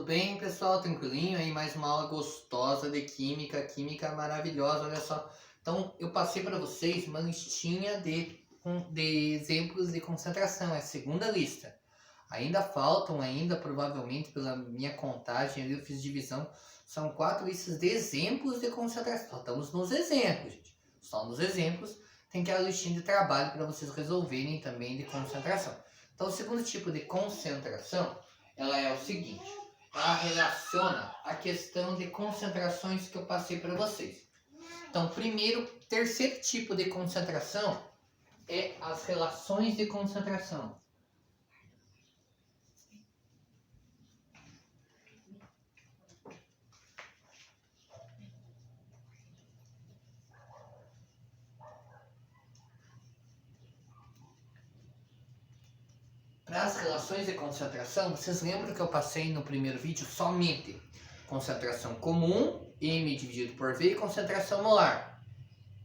bem, pessoal? Tranquilinho? Aí mais uma aula gostosa de química, química maravilhosa, olha só. Então, eu passei para vocês uma listinha de exemplos de concentração, é a segunda lista. Ainda faltam, provavelmente, pela minha contagem, ali eu fiz divisão, são 4 listas de exemplos de concentração. Só estamos nos exemplos, gente. Só nos exemplos tem aquela listinha de trabalho para vocês resolverem também de concentração. Então, o segundo tipo de concentração, ela é o seguinte, ela relaciona a questão de concentrações que eu passei para vocês. Então, terceiro tipo de concentração é as relações de concentração. Para as relações de concentração, vocês lembram que eu passei no primeiro vídeo somente concentração comum, M dividido por V, e concentração molar.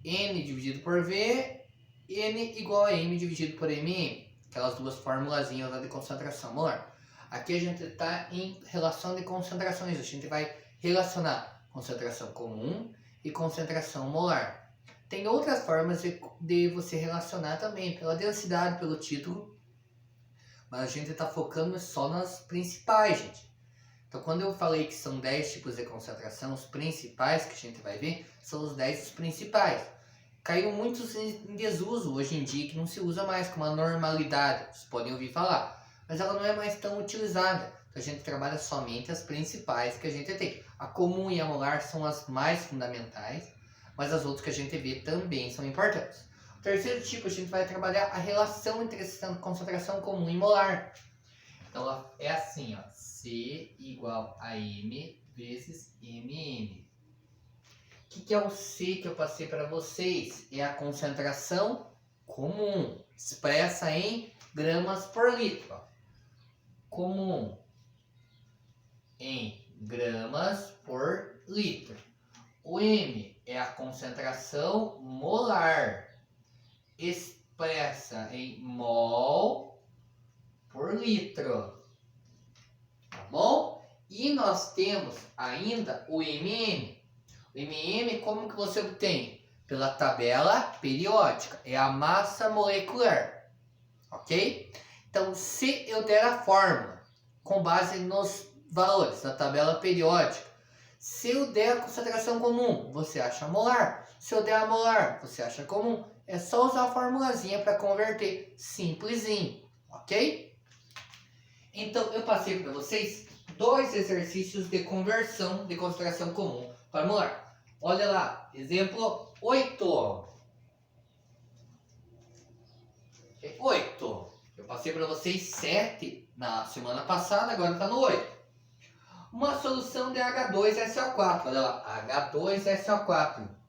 N dividido por V, N igual a M dividido por MM. Aquelas duas formulazinhas lá de concentração molar. Aqui a gente está em relação de concentrações. A gente vai relacionar concentração comum e concentração molar. Tem outras formas de você relacionar também, pela densidade, pelo título. Mas a gente está focando só nas principais, gente. Então, quando eu falei que são 10 tipos de concentração, os principais que a gente vai ver são os 10 principais. Caíram muitos em desuso hoje em dia, que não se usa mais como uma normalidade. Vocês podem ouvir falar. Mas ela não é mais tão utilizada. Então, a gente trabalha somente as principais que a gente tem. A comum e a molar são as mais fundamentais, mas as outras que a gente vê também são importantes. O terceiro tipo, a gente vai trabalhar a relação entre essa concentração comum e molar. Então, ela é assim, ó, C igual a M vezes MM. O que é o C que eu passei para vocês? É a concentração comum, expressa em gramas por litro. Ó. Comum em gramas por litro. O M é a concentração molar, expressa em mol por litro, tá bom? E nós temos ainda o MM. O MM, como que você obtém? Pela tabela periódica, é a massa molecular, ok? Então, se eu der a fórmula com base nos valores da tabela periódica, se eu der a concentração comum, você acha molar. Se eu der a molar, você acha comum. É só usar a formulazinha para converter. Simplesinho, ok? Então, eu passei para vocês 2 exercícios de conversão de concentração comum para molar. Olha lá, exemplo 8. 8. Eu passei para vocês 7 na semana passada, agora está no 8. Uma solução de H2SO4. Olha lá, H2SO4.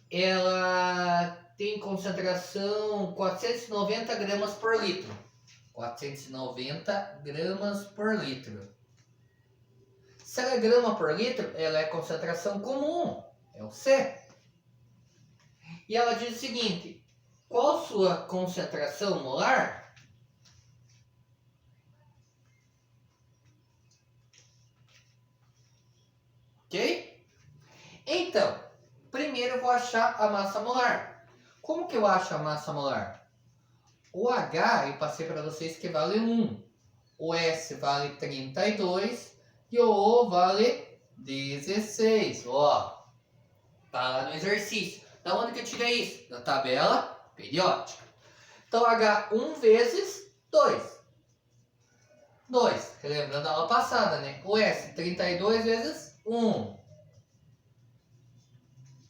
Ela tem concentração 490 gramas por litro. 490 gramas por litro. Se ela é grama por litro, ela é concentração comum. É o C. E ela diz o seguinte: qual sua concentração molar? Ok? Então, primeiro eu vou achar a massa molar. Como que eu acho a massa molar? O H eu passei para vocês que vale 1. O S vale 32 e o O vale 16. Ó, tá lá no exercício. Da onde que eu tirei isso? Da tabela periódica. Então, H1 vezes 2. 2. Relembrando a aula passada, né? O S, 32 vezes 1.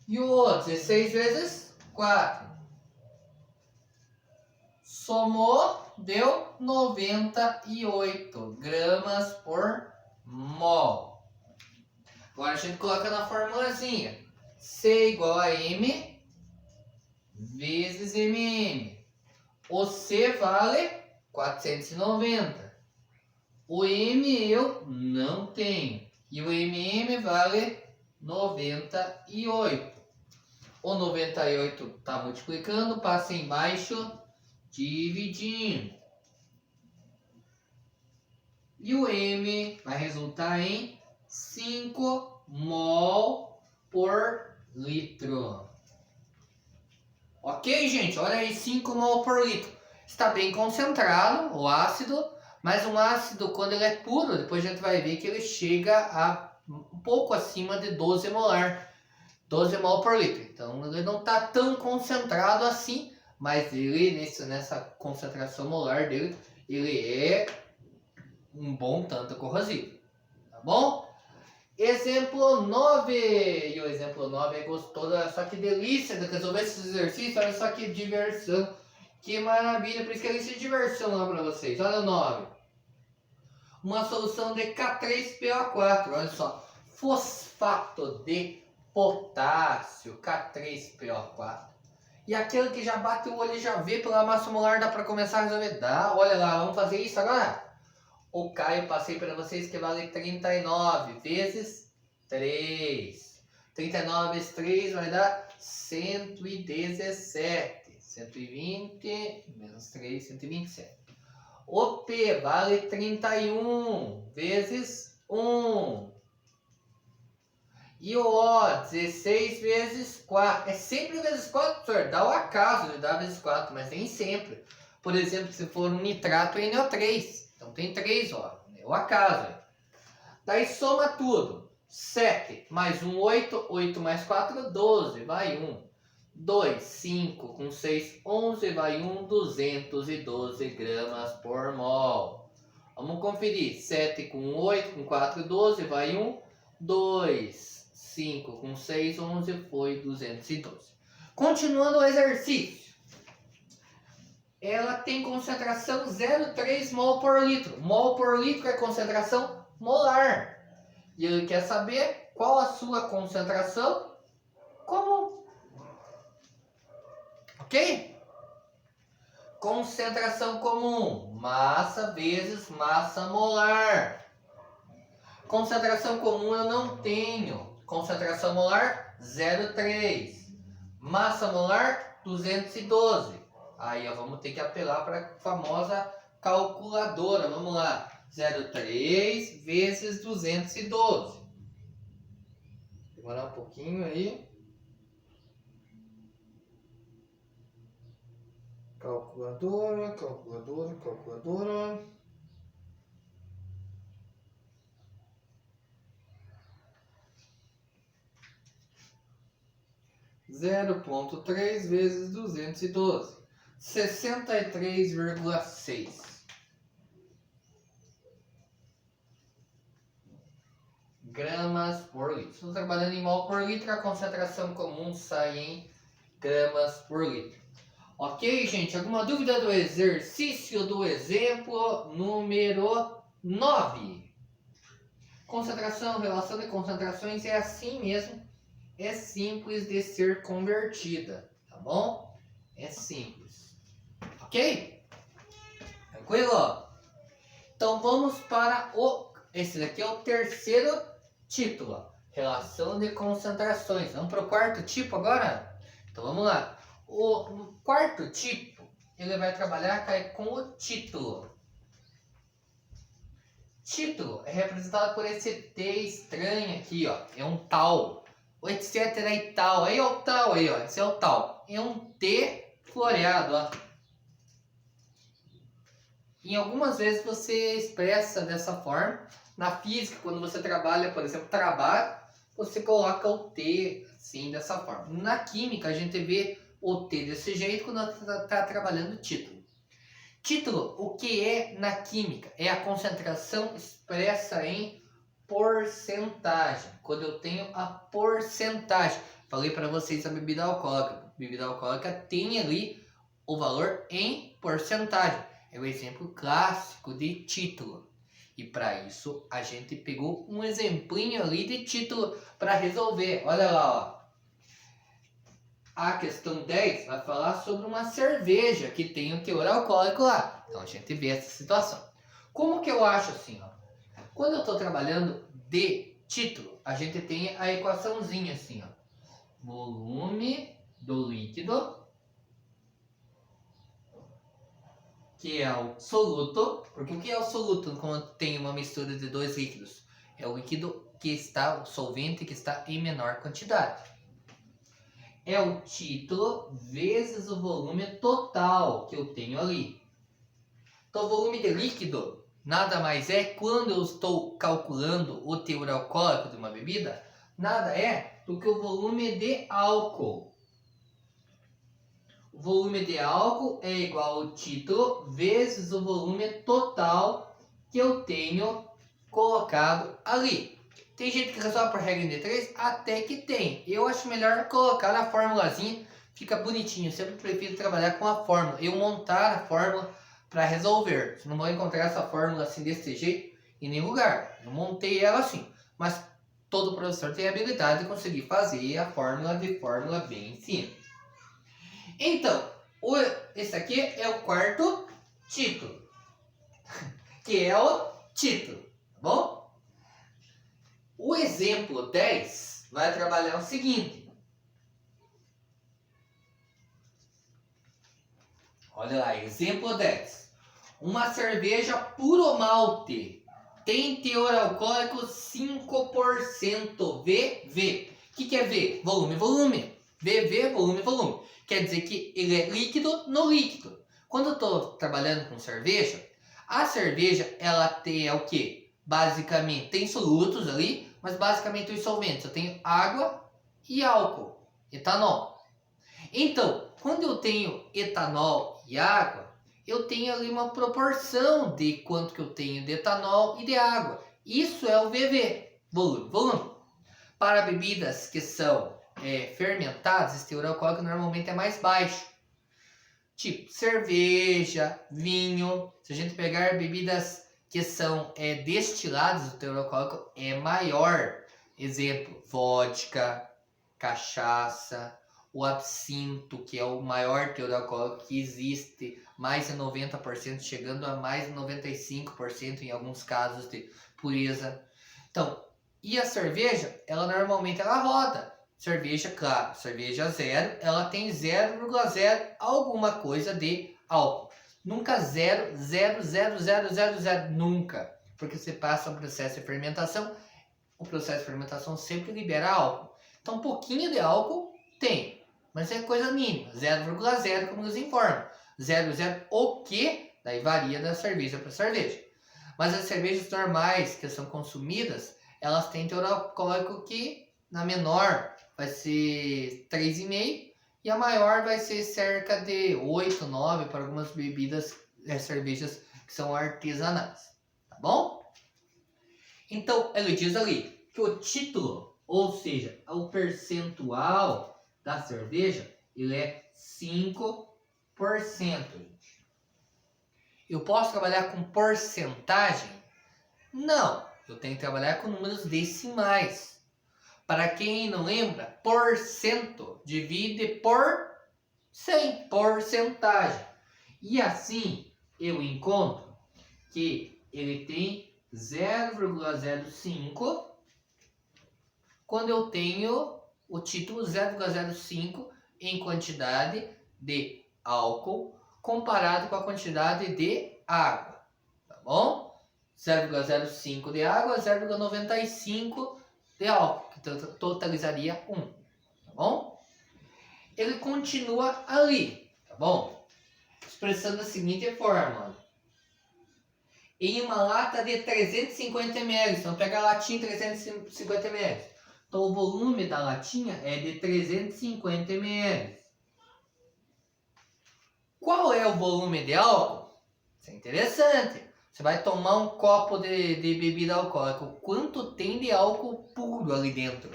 E o O, 16 vezes 4. Somou, deu 98 gramas por mol. Agora a gente coloca na formulazinha. C igual a M vezes MM. O C vale 490. O M eu não tenho. E o MM vale 98. O 98 está multiplicando, passa embaixo dividindo. E o M vai resultar em 5 mol por litro. Ok, gente? Olha aí, 5 mol por litro. Está bem concentrado o ácido, mas um ácido, quando ele é puro, depois a gente vai ver que ele chega a um pouco acima de 12 molar. 12 mol por litro. Então ele não está tão concentrado assim, mas ele, nessa concentração molar dele, ele é um bom tanto corrosivo. Tá bom? Exemplo 9. E o exemplo 9 é gostoso. Olha só que delícia de resolver esses exercícios. Olha só que diversão. Que maravilha. Por isso que eu disse diversão lá para vocês. Olha o 9. Uma solução de K3PO4. Olha só. Fosfato de potássio. K3PO4. E aquele que já bate o olho e já vê pela massa molar, dá para começar a resolver? Dá. Olha lá. Vamos fazer isso agora? O K eu passei para vocês que vale 39 vezes 3. 39 vezes 3 vai dar 117. 120 menos 3, 127. O P vale 31 vezes 1. E o O, 16 vezes 4. É sempre vezes 4, senhor. Dá o acaso de dar vezes 4, mas nem sempre. Por exemplo, se for um nitrato, é NO3. Então tem 3, ó. É o acaso. Daí soma tudo. 7 mais 1, 8. 8 mais 4, 12. Vai 1. 2, 5 com 6, 11. Vai 1, 212 gramas por mol. Vamos conferir. 7 com 8, com 4, 12. Vai 1. 2, 5 com 6, 11. Foi 212. Continuando o exercício. Ela tem concentração 0,3 mol por litro. Mol por litro é concentração molar. E ele quer saber qual a sua concentração comum. Ok? Concentração comum. Massa vezes massa molar. Concentração comum eu não tenho. Concentração molar 0,3. Massa molar 212. Aí ó, vamos ter que apelar para a famosa calculadora. Vamos lá. 0,3 vezes 212. Demorar um pouquinho aí. Calculadora, calculadora, calculadora. Zero ponto 3 vezes 212. 63,6 gramas por litro. Estou trabalhando em mol por litro, a concentração comum sai em gramas por litro. Ok, gente? Alguma dúvida do exercício do exemplo número 9? Concentração, relação de concentrações é assim mesmo. É simples de ser convertida, tá bom? É simples. Ok? Tranquilo? Então vamos para esse daqui é o terceiro título. Relação de concentrações. Vamos para o quarto tipo agora? Então vamos lá. O quarto tipo, ele vai trabalhar com o título. Título é representado por esse T estranho aqui, ó. É um tal. O etc e tal. Aí é o tal aí, ó. Esse é o tal. É um T floreado, ó. Em algumas vezes você expressa dessa forma. Na física, quando você trabalha, por exemplo, trabalho, você coloca o T assim, dessa forma. Na química, a gente vê o T desse jeito quando está trabalhando título. Título, o que é na química? É a concentração expressa em porcentagem. Quando eu tenho a porcentagem. Falei para vocês a bebida alcoólica. A bebida alcoólica tem ali o valor em porcentagem. É o exemplo clássico de título. E para isso a gente pegou um exemplinho ali de título para resolver. Olha lá, ó. A questão 10 vai falar sobre uma cerveja que tem um teor alcoólico lá. Então a gente vê essa situação. Como que eu acho assim, ó? Quando eu estou trabalhando de título, a gente tem a equaçãozinha assim, ó. Volume do líquido que é o soluto. Porque o que é o soluto quando tem uma mistura de dois líquidos? É o líquido que está, o solvente que está em menor quantidade. É o título vezes o volume total que eu tenho ali. Então, o volume de líquido nada mais é, quando eu estou calculando o teor alcoólico de uma bebida, nada é do que o volume de álcool. O volume de álcool é igual ao título vezes o volume total que eu tenho colocado ali. Tem gente que resolve por regra de 3, até que tem. Eu acho melhor colocar na formulazinha, fica bonitinho. Eu sempre prefiro trabalhar com a fórmula. Eu montar a fórmula para resolver. Você não vai encontrar essa fórmula assim desse jeito em nenhum lugar. Eu montei ela assim. Mas todo professor tem a habilidade de conseguir fazer a fórmula de fórmula bem simples. Então, esse aqui é o quarto título. Que é o título. Tá bom? O exemplo 10 vai trabalhar o seguinte. Olha lá, exemplo 10. Uma cerveja puro malte tem teor alcoólico 5% VV. O que é V? Volume, volume. VV, volume, volume. Quer dizer que ele é líquido no líquido. Quando eu estou trabalhando com cerveja, a cerveja ela tem o quê? Basicamente, tem solutos ali, mas basicamente os solventes. Eu tenho água e álcool, etanol. Então, quando eu tenho etanol e água, eu tenho ali uma proporção de quanto que eu tenho de etanol e de água. Isso é o VV, volume, volume. Para bebidas que são fermentadas, esse teor alcoólico normalmente é mais baixo. Tipo cerveja, vinho. Se a gente pegar bebidas que são destiladas, o teor alcoólico é maior. Exemplo, vodka, cachaça, o absinto, que é o maior teor alcoólico que existe, mais de 90%, chegando a mais de 95% em alguns casos de pureza. Então, e a cerveja, ela normalmente roda. Cerveja, claro, cerveja zero, ela tem 0,0 alguma coisa de álcool. Nunca 0,00000, nunca. Porque você passa um processo de fermentação, o processo de fermentação sempre libera álcool. Então, um pouquinho de álcool tem, mas é coisa mínima, 0,0 como nos informam. 0,0 o que? Daí varia da cerveja para cerveja. Mas as cervejas normais que são consumidas, elas têm teor alcoólico que na menor vai ser 3,5 e a maior vai ser cerca de 8, 9 para algumas bebidas, cervejas que são artesanais, tá bom? Então, ele diz ali que o título, ou seja, o percentual da cerveja, ele é 5%. Eu posso trabalhar com porcentagem? Não, eu tenho que trabalhar com números decimais. Para quem não lembra, porcento divide por 100, porcentagem. E assim eu encontro que ele tem 0,05 quando eu tenho o título 0,05 em quantidade de álcool comparado com a quantidade de água, tá bom? 0,05 de água, 0,95 de álcool, que totalizaria 1, tá bom? Ele continua ali, tá bom? Expressando da seguinte forma. Em uma lata de 350 ml, então pega a latinha de 350 ml. Então o volume da latinha é de 350 ml. Qual é o volume de álcool? Isso é interessante. Você vai tomar um copo de bebida alcoólica. Quanto tem de álcool puro ali dentro?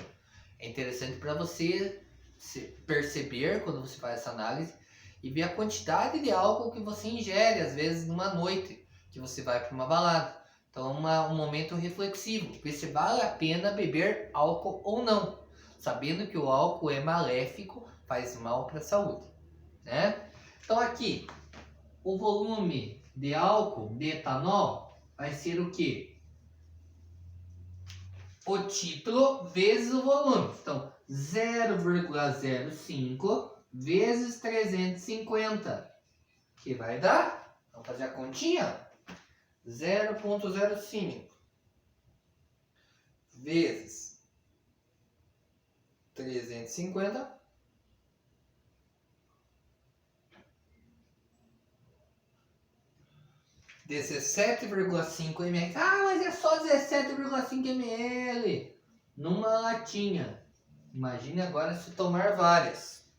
É interessante para você perceber quando você faz essa análise e ver a quantidade de álcool que você ingere, às vezes numa noite que você vai para uma balada. Então é um momento reflexivo. Ver se vale a pena beber álcool ou não. Sabendo que o álcool é maléfico, faz mal para a saúde, né? Então aqui, o volume de álcool, de etanol, vai ser o quê? O título vezes o volume. Então, 0,05 vezes 350, que vai dar Vamos fazer a continha? 0,05 vezes 350 17,5 ml. Ah, mas é só 17,5 ml numa latinha. Imagine agora se tomar várias.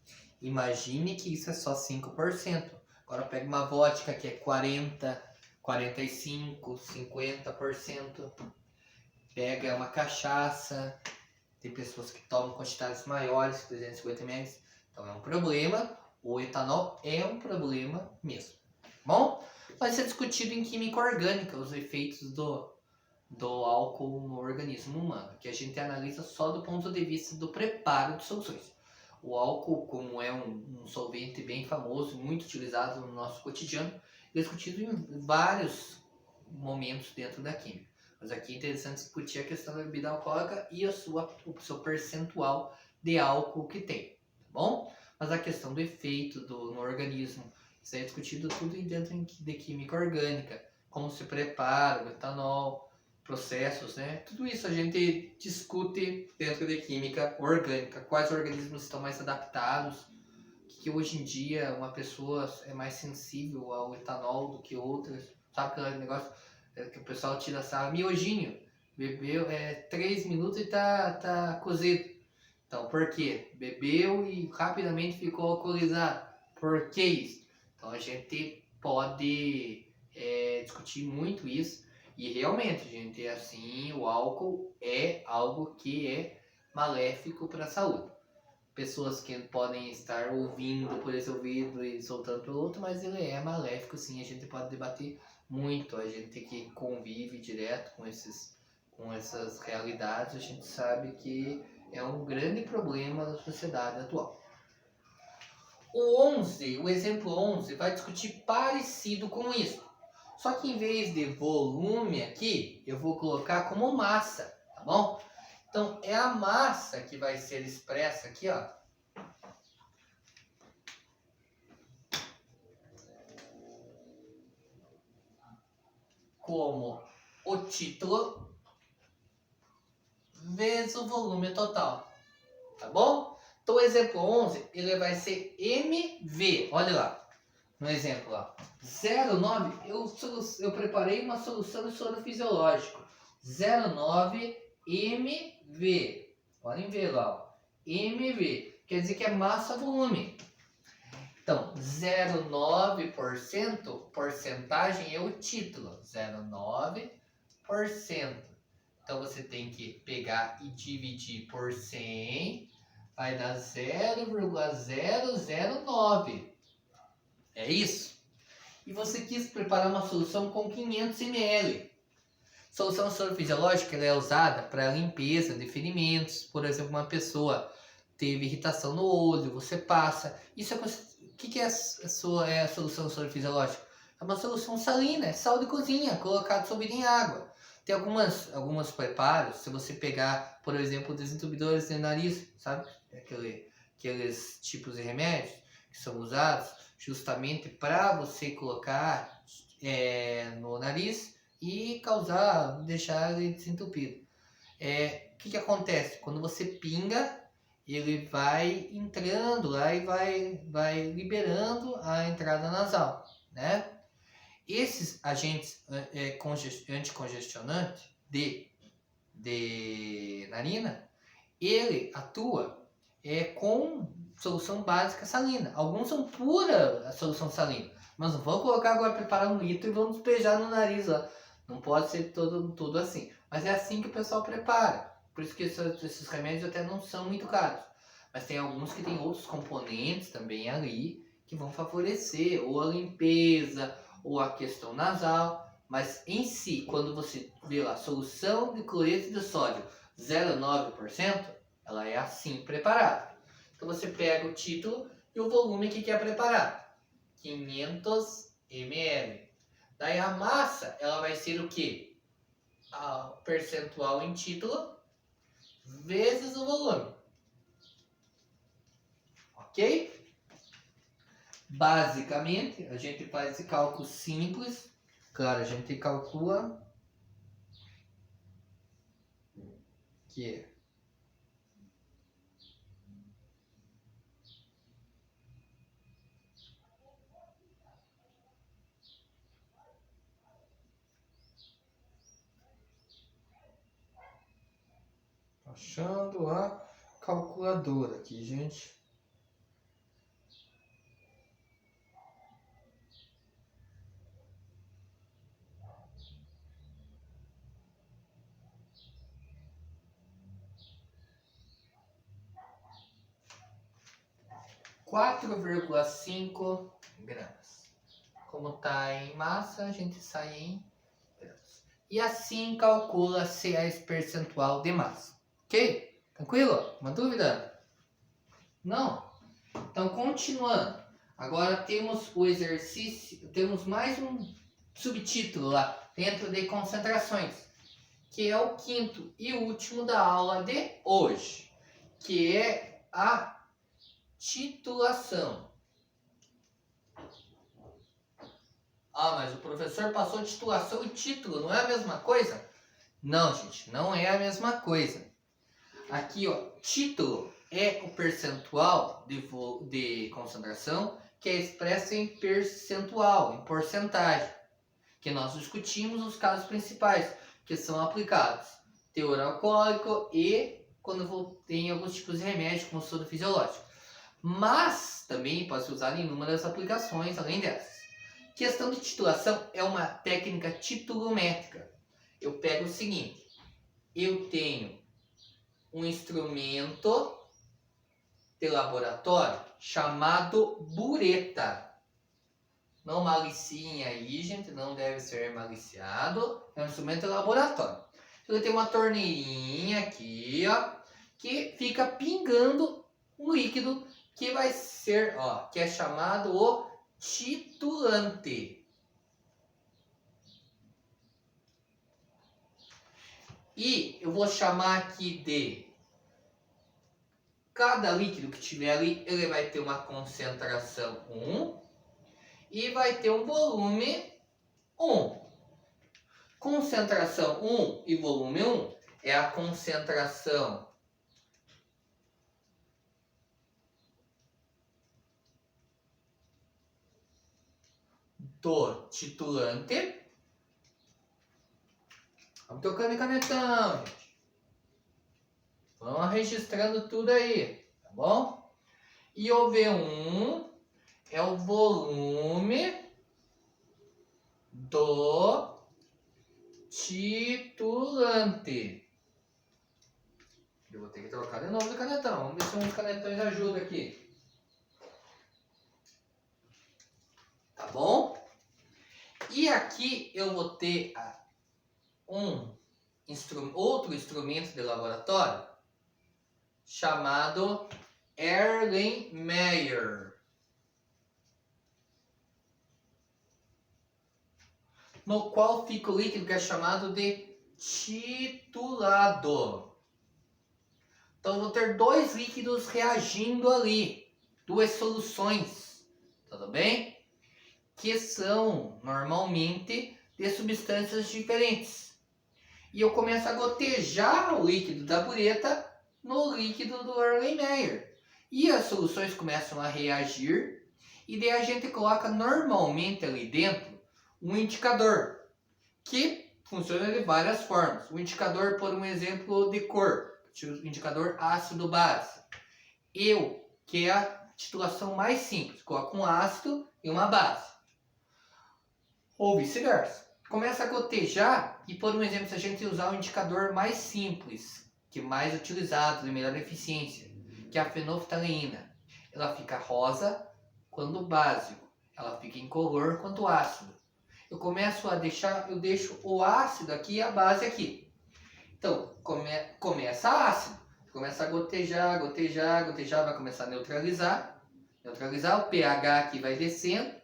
Imagine que isso é só 5%. Agora pega uma vodka que é 40, 45, 50%. Pega uma cachaça. Tem pessoas que tomam quantidades maiores, 350 ml. Então é um problema. O etanol é um problema mesmo. Bom, vai ser discutido em química orgânica os efeitos do álcool no organismo humano, que a gente analisa só do ponto de vista do preparo de soluções. O álcool, como é um solvente bem famoso, muito utilizado no nosso cotidiano, é discutido em vários momentos dentro da química. Mas aqui é interessante discutir a questão da bebida alcoólica e o seu percentual de álcool que tem, tá bom? Mas a questão do efeito no organismo, isso é discutido tudo dentro de química orgânica, como se prepara o etanol, processos, né? Tudo isso a gente discute dentro de química orgânica. Quais organismos estão mais adaptados, que hoje em dia uma pessoa é mais sensível ao etanol do que outras. Sabe aquele negócio que o pessoal tira sarro? Miojinho, bebeu 3 minutos e tá cozido. Então, por quê? Bebeu e rapidamente ficou alcoolizado. Por que isso? Então, a gente pode discutir muito isso. E realmente, gente, assim, o álcool é algo que é maléfico para a saúde. Pessoas que podem estar ouvindo por esse ouvido e soltando pelo outro, mas ele é maléfico, sim. A gente pode debater muito. A gente que convive direto com essas realidades, a gente sabe que é um grande problema da sociedade atual. O exemplo 11, vai discutir parecido com isso. Só que em vez de volume aqui, eu vou colocar como massa, tá bom? Então, é a massa que vai ser expressa aqui, ó. Como o título vezes o volume total, tá bom? Então, o exemplo 11, ele vai ser MV, olha lá. No exemplo, ó, 0,9, eu preparei uma solução de soro fisiológico. 0,9 MV. Podem ver lá, ó. MV. Quer dizer que é massa-volume. Então, 0,9%, porcentagem é o título. 0,9%. Então, você tem que pegar e dividir por 100. Vai dar 0,009. É isso? E você quis preparar uma solução com 500 ml. Solução soro fisiológica ela é usada para limpeza de ferimentos. Por exemplo, uma pessoa teve irritação no olho, você passa. Isso o que é a solução soro fisiológica? É uma solução salina, é sal de cozinha, colocado dissolvido em água. Tem alguns preparos, se você pegar, por exemplo, desentupidores de nariz, sabe? Aqueles tipos de remédios que são usados justamente para você colocar no nariz e deixar ele desentupido. O que acontece? Quando você pinga, ele vai entrando lá e vai liberando a entrada nasal, né? Esses agentes anticongestionantes de narina, ele atua com solução básica salina. Alguns são pura solução salina, mas não vou colocar agora, preparar 1 litro e vamos despejar no nariz lá. Não pode ser tudo assim. Mas é assim que o pessoal prepara. Por isso que esses remédios até não são muito caros. Mas tem alguns que tem outros componentes também ali que vão favorecer ou a limpeza ou a questão nasal. Mas em si, quando você vê lá, solução de cloreto de sódio 0,9%, ela é assim preparada. Então você pega o título e o volume que quer preparar. 500 ml. Daí a massa, ela vai ser o quê? O percentual em título vezes o volume. Ok? Basicamente, a gente faz esse cálculo simples. Claro, a gente calcula que achando a calculadora aqui, gente. (4,5 gramas). Como está em massa, a gente sai em gramas. E assim calcula-se a percentual de massa. Ok? Tranquilo? Uma dúvida? Não? Então, continuando. Agora temos o exercício, temos mais um subtítulo lá, dentro de concentrações, que é o quinto e último da aula de hoje, que é a titulação. Ah, mas o professor passou titulação e título, não é a mesma coisa? Não, gente, não é a mesma coisa. Aqui, ó, título é o percentual de concentração que é expresso em percentual, em porcentagem, que nós discutimos os casos principais, que são aplicados teor alcoólico e quando tem alguns tipos de remédio, como soro fisiológico. Mas também pode ser usado em inúmeras aplicações além dessas. Questão de titulação é uma técnica titulométrica. Eu pego o seguinte, eu tenho um instrumento de laboratório chamado bureta. Não maliciem aí, gente, não deve ser maliciado. É um instrumento de laboratório. Então, eu tenho uma torneirinha aqui, ó, que fica pingando um líquido que vai ser, ó, que é chamado o titulante. E eu vou chamar aqui de cada líquido que tiver ali, ele vai ter uma concentração 1 e vai ter um volume 1. Concentração 1 e volume 1 é a concentração do titulante. Vamos tocando em canetão, gente. Vamos registrando tudo aí, tá bom? E o V1 é o volume do titulante. Eu vou ter que trocar de novo de canetão. Vamos ver se uns canetões ajudam aqui. Tá bom? E aqui eu vou ter outro instrumento de laboratório chamado Erlenmeyer, no qual fica o líquido que é chamado de titulado. Então, eu vou ter dois líquidos reagindo ali, duas soluções, tudo bem? Que são, normalmente, de substâncias diferentes. E eu começo a gotejar o líquido da bureta no líquido do Erlenmeyer. E as soluções começam a reagir, e daí a gente coloca normalmente ali dentro um indicador, que funciona de várias formas. O indicador, por um exemplo de cor, o indicador ácido-base. Que é a titulação mais simples, coloco um ácido e uma base. Ou vice-versa. Começa a gotejar e, por um exemplo, se a gente usar o indicador mais simples, que é mais utilizado, de melhor eficiência, que é a fenolftaleína, ela fica rosa quando básico, ela fica incolor quando ácido. Eu começo a eu deixo o ácido aqui e a base aqui. Então, começa ácido, começa a gotejar, vai começar a neutralizar, o pH aqui vai descendo.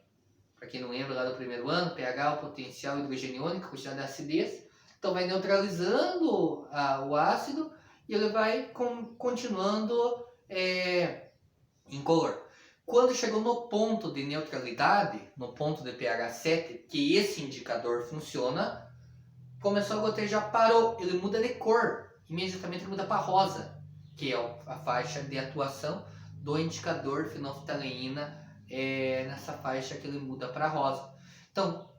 Para quem não lembra lá do primeiro ano, pH é o potencial hidrogeniônico, a quantidade de acidez. Então vai neutralizando o ácido e ele vai continuando incolor. Quando chegou no ponto de neutralidade, no ponto de pH 7, que esse indicador funciona, começou a gotejar, parou, ele muda de cor, imediatamente ele muda para rosa, que é a faixa de atuação do indicador fenolftaleína, nessa faixa que ele muda para rosa. Então,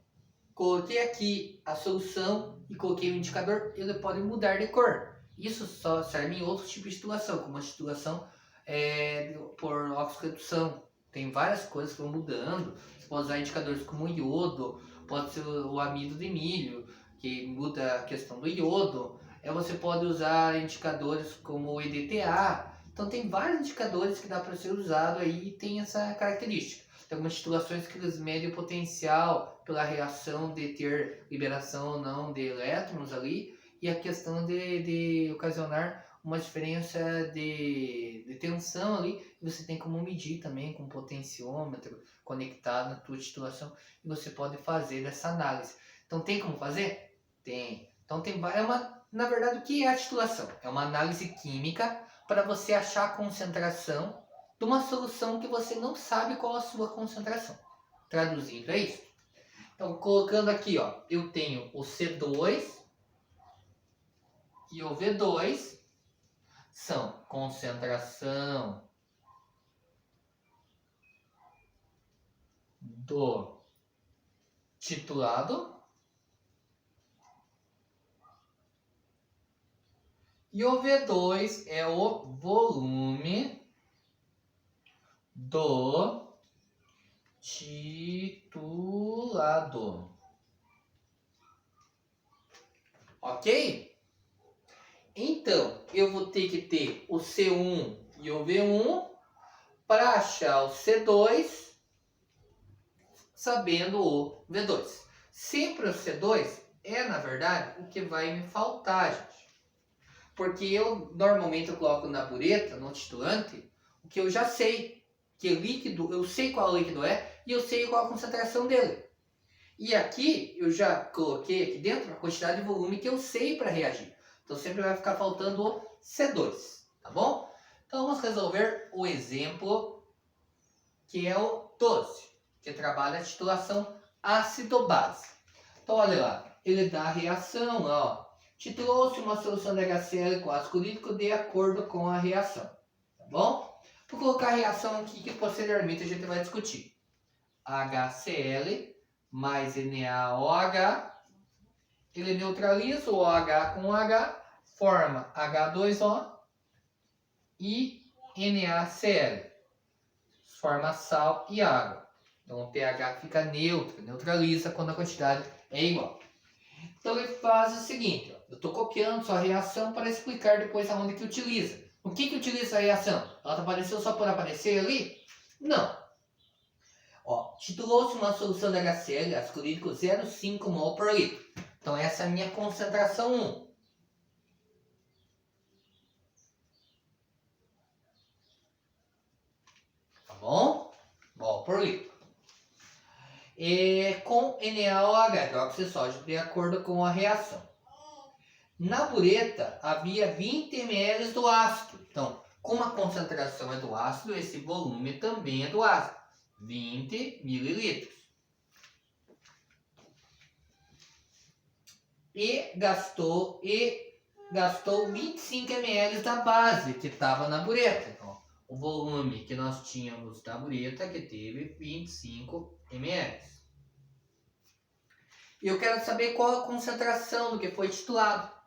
coloquei aqui a solução e coloquei o indicador, ele pode mudar de cor. Isso só serve em outros tipos de titulação, como a titulação por oxidação. Tem várias coisas que vão mudando. Você pode usar indicadores como o iodo, pode ser o amido de milho, que muda a questão do iodo. Você pode usar indicadores como o EDTA. Então tem vários indicadores que dá para ser usado aí e tem essa característica. Tem algumas titulações que eles medem o potencial pela reação de ter liberação ou não de elétrons ali, e a questão de ocasionar uma diferença de tensão ali, você tem como medir também com um potenciômetro conectado na tua titulação, e você pode fazer essa análise. Então tem como fazer? Tem. Então tem na verdade, o que é a titulação? É uma análise química para você achar a concentração de uma solução que você não sabe qual a sua concentração. Traduzindo, é isso. Então, colocando aqui, ó, eu tenho o C2 e o V2, são concentração do titulado e o V2 é o volume do titulado. Ok? Então, eu vou ter que ter o C1 e o V1 para achar o C2, sabendo o V2. Sempre o C2 na verdade, o que vai me faltar, gente. Porque eu normalmente coloco na bureta, no titulante, o que eu já sei. Que líquido, eu sei qual líquido é e eu sei qual a concentração dele. E aqui eu já coloquei aqui dentro a quantidade de volume que eu sei para reagir. Então sempre vai ficar faltando o C2, tá bom? Então vamos resolver o exemplo que é o 12, que trabalha a titulação ácido-base. Então olha lá, ele dá a reação, ó. Titulou-se uma solução de HCl com ácido clorídrico de acordo com a reação, tá bom? Vou colocar a reação aqui que posteriormente a gente vai discutir. HCl mais NaOH, ele neutraliza o OH com H, forma H2O e NaCl, forma sal e água. Então o pH fica neutro, neutraliza quando a quantidade é igual. Então ele faz o seguinte, ó, eu estou copiando sua reação para explicar depois aonde que utiliza. O que utiliza a reação? Ela apareceu só por aparecer ali? Não. Ó, titulou-se uma solução de HCl, ácido clorídrico 0,5 mol por litro. Então essa é a minha concentração 1. Tá bom? Mol por litro. Com NaOH, hidróxido de sódio, de acordo com a reação. Na bureta havia 20 ml do ácido. Então, como a concentração é do ácido, esse volume também é do ácido. 20 mililitros. E gastou 25 ml da base que estava na bureta. Então, o volume que nós tínhamos da bureta que teve 25 ml. E eu quero saber qual a concentração do que foi titulado.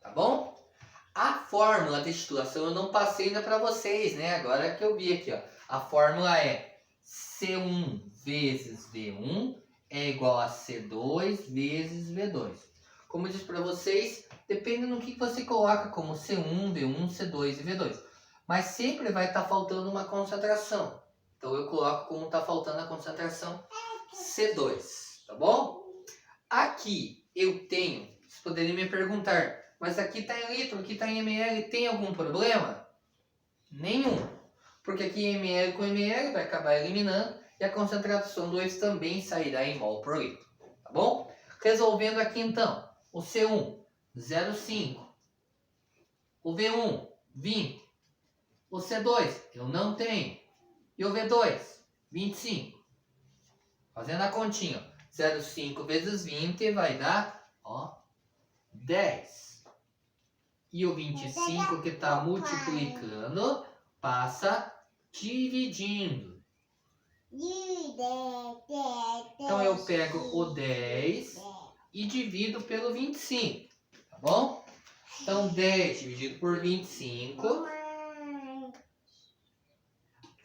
Tá bom? A fórmula de titulação eu não passei ainda para vocês, né? Agora que eu vi aqui, ó. A fórmula é C1 vezes V1 é igual a C2 vezes V2. Como eu disse para vocês, depende do que você coloca como C1, V1, C2 e V2. Mas sempre vai estar faltando uma concentração. Então eu coloco como está faltando a concentração C2, tá bom? Aqui eu tenho, vocês poderiam me perguntar, mas aqui está em litro, aqui está em ml, tem algum problema? Nenhum. Porque aqui ml com ml vai acabar eliminando e a concentração 2 também sairá em mol por litro. Tá bom? Resolvendo aqui então, o C1, 0,5. O V1, 20. O C2, eu não tenho. E o V2, 25. Fazendo a continha, 0,5 vezes 20 vai dar, ó, 10. E o 25 que está multiplicando, passa dividindo. Então eu pego o 10 e divido pelo 25, tá bom? Então 10 dividido por 25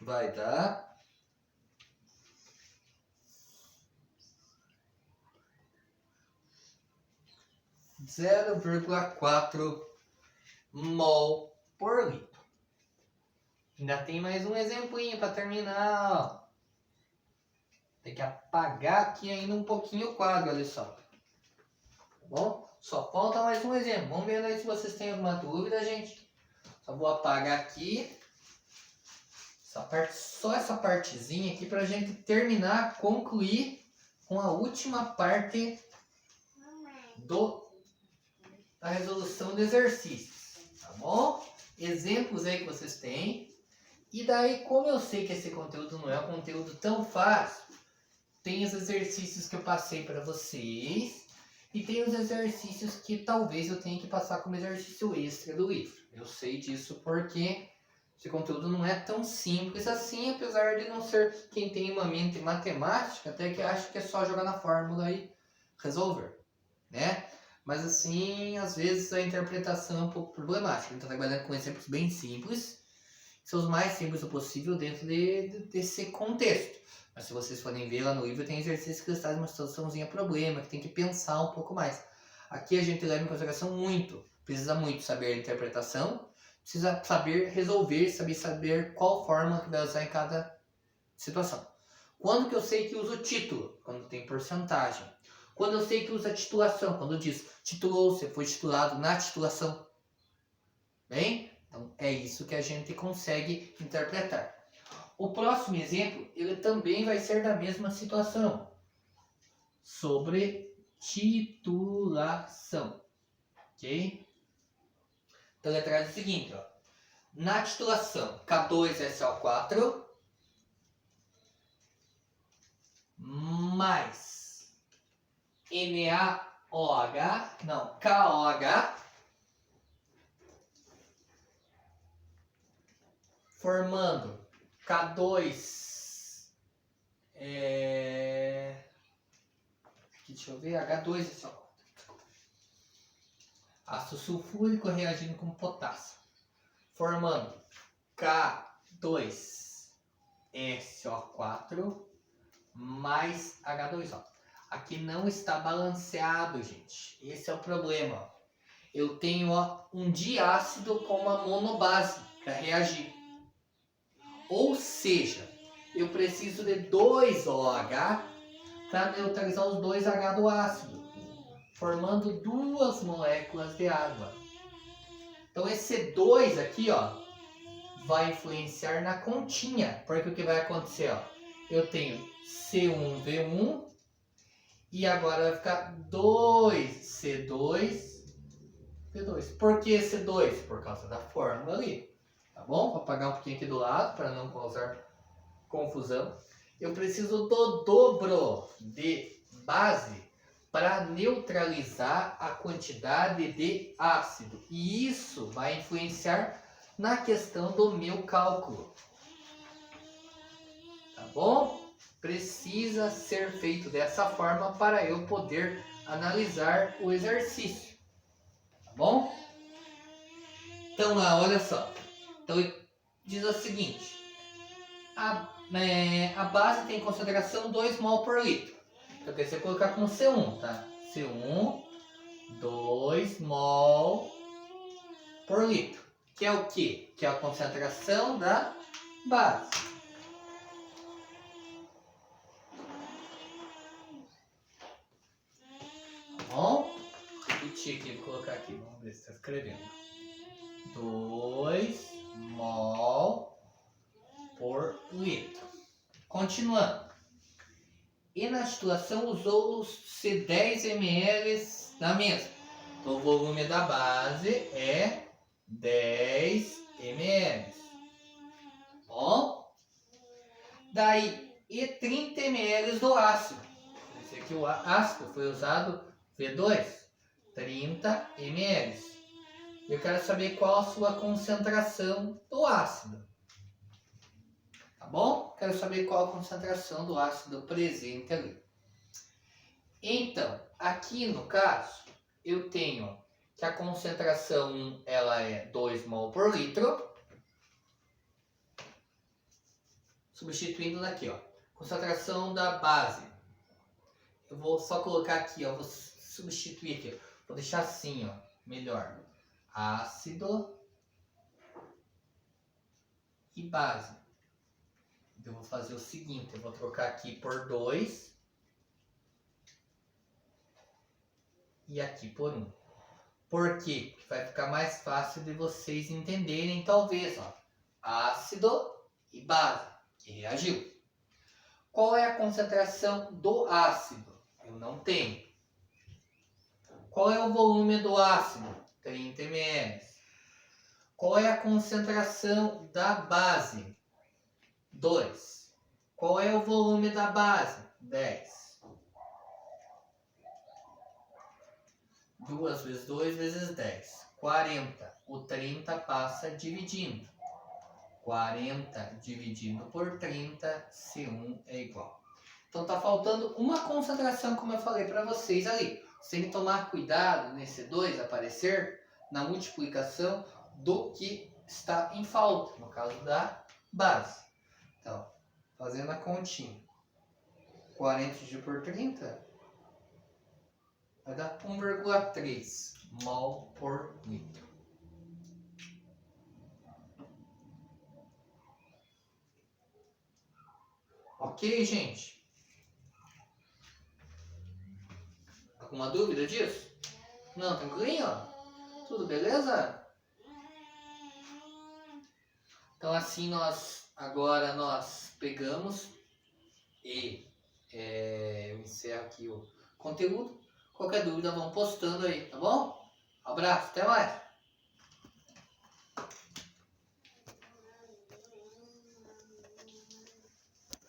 vai dar 0,4 mol por litro. Ainda tem mais um exemplinho para terminar, ó. Tem que apagar aqui ainda um pouquinho o quadro, olha só. Tá bom? Só falta mais um exemplo. Vamos ver aí se vocês têm alguma dúvida, gente. Só vou apagar aqui. Só essa partezinha aqui para a gente terminar, concluir com a última parte da resolução de exercícios. Tá bom? Exemplos aí que vocês têm. E daí, como eu sei que esse conteúdo não é um conteúdo tão fácil, tem os exercícios que eu passei para vocês e tem os exercícios que talvez eu tenha que passar como exercício extra do livro. Eu sei disso porque esse conteúdo não é tão simples assim, apesar de não ser quem tem uma mente matemática, até que acha que é só jogar na fórmula e resolver, né? Mas assim, às vezes a interpretação é um pouco problemática. Então, trabalhando com exemplos bem simples, ser os mais simples possível dentro desse contexto. Mas se vocês forem ver lá no livro, tem exercícios que trazem uma situaçãozinha problema, que tem que pensar um pouco mais. Aqui a gente leva em consideração precisa muito saber a interpretação, precisa saber resolver, saber qual forma que vai usar em cada situação. Quando que eu sei que uso o título? Quando tem porcentagem. Quando eu sei que usa titulação? Quando diz titulou-se, foi titulado na titulação. Bem? Então é isso que a gente consegue interpretar. O próximo exemplo, ele também vai ser da mesma situação. Sobre titulação. Ok? Então ele traz o seguinte, ó. Na titulação, K2SO4 mais KOH formando K2 deixa eu ver, H2SO4. Ácido sulfúrico reagindo com potássio, formando K2SO4 mais H2O. Aqui não está balanceado, gente. Esse é o problema. Eu tenho um diácido com uma monobase para reagir. Ou seja, eu preciso de 2 OH para neutralizar os 2 H do ácido, formando 2 moléculas de água. Então esse 2 aqui, ó, vai influenciar na continha, porque o que vai acontecer, ó, eu tenho C1V1 e agora vai ficar 2C2V2. Por que C2? Por causa da fórmula ali, tá bom? Vou apagar um pouquinho aqui do lado para não causar confusão. Eu preciso do dobro de base para neutralizar a quantidade de ácido. E isso vai influenciar na questão do meu cálculo. Tá bom? Precisa ser feito dessa forma para eu poder analisar o exercício. Tá bom? Então, olha só. Então, diz o seguinte. A base tem em consideração 2 mol por litro. Então, quer dizer, colocar como C1, tá? C1, 2 mol por litro. Que é o quê? Que é a concentração da base. Tá bom? Repetir aqui, vou colocar aqui. Vamos ver se está escrevendo. 2 mol por litro. Continuando. E na titulação usou-se 10 ml da mesma. Então o volume da base é 10 ml. Daí, e 30 ml do ácido. Esse aqui o ácido foi usado V2, 30 ml. Eu quero saber qual a sua concentração do ácido. Tá bom? Quero saber qual a concentração do ácido presente ali. Então, aqui no caso, eu tenho que a concentração ela é 2 mol por litro. Substituindo aqui, ó. Concentração da base. Eu vou só colocar aqui, ó. Vou substituir aqui. Vou deixar assim, ó. Melhor. Ácido e base. Então, eu vou fazer o seguinte. Eu vou trocar aqui por 2. E aqui por 1. Por quê? Porque vai ficar mais fácil de vocês entenderem, talvez, ó. Ácido e base. Que reagiu. Qual é a concentração do ácido? Eu não tenho. Qual é o volume do ácido? 30 ml. Qual é a concentração da base? 2. Qual é o volume da base? 10. 2 vezes 2 vezes 10. 40. O 30 passa dividindo. 40 dividido por 30, C1 é igual. Então tá faltando uma concentração, como eu falei para vocês ali. Você tem que tomar cuidado nesse 2 aparecer na multiplicação do que está em falta, no caso da base. Então, fazendo a continha. 40 dividido por 30 vai dar 1,3 mol por litro. Ok, gente? Alguma dúvida disso? Não, tranquilinho? Tudo beleza? Então assim agora nós pegamos e eu encerro aqui o conteúdo. Qualquer dúvida vão postando aí, tá bom? Abraço, até mais!